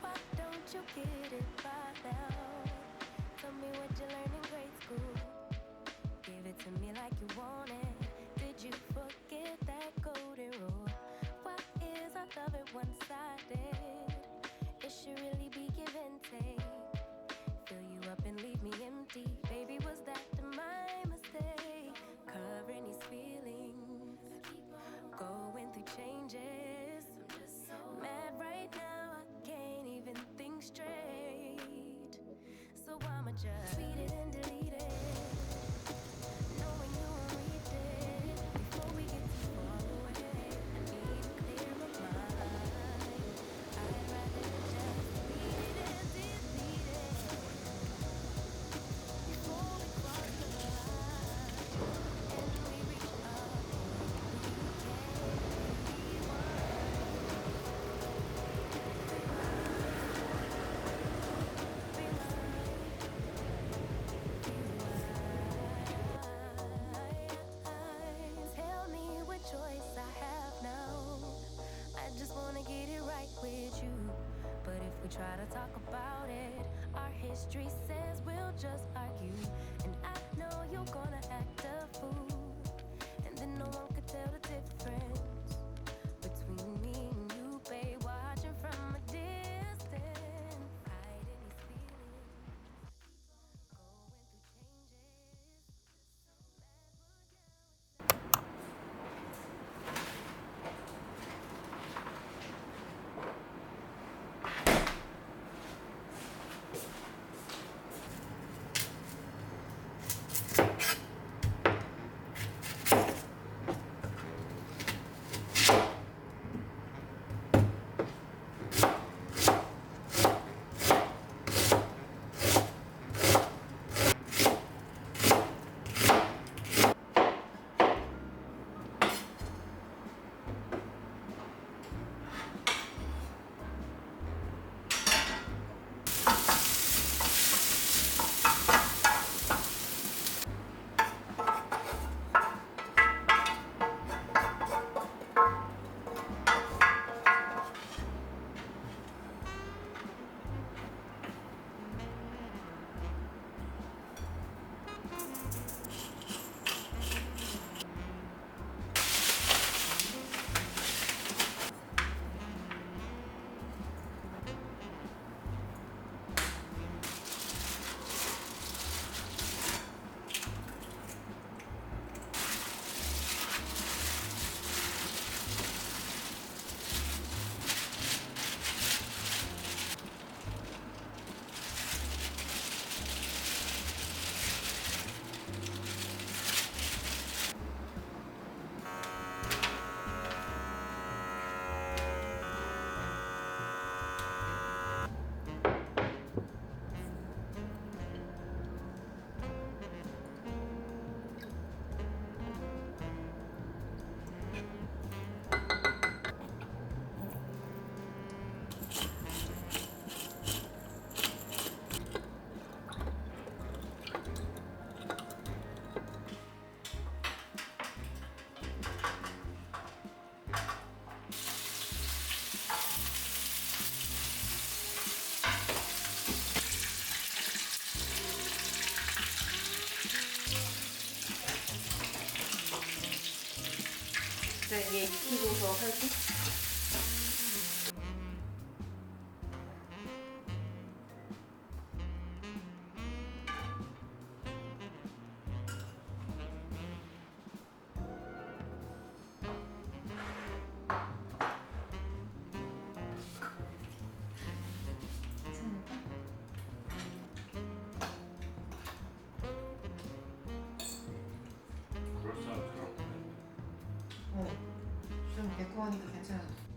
Why don't you get it by now? Tell me what you learned in grade school. Give it to me like you want it. Did you forget that golden rule? Why is our love it one-sided? It should really be give and take. Fill you up and leave me empty. Baby, was that my mistake? Covering these feelings, going through changes. Mad right now, I can't even think straight. So I'ma just tweet it and delete it, knowing you won't read it. Before we get too far away, I need to clear my mind. I'd rather just tweet it and delete it before we cross the line and we reach a point we can't tell me what choice I have now. I just wanna get it right with you. But if we try to talk about it, our history says we'll just argue. And I know you're gonna act a fool, and then no one could tell the difference between me and you, babe. Watching from a distance, hiding these feelings, going through 내가 얘 익히고서 할게. 그럴싸한 사람. 좀 매콤하니까 괜찮아.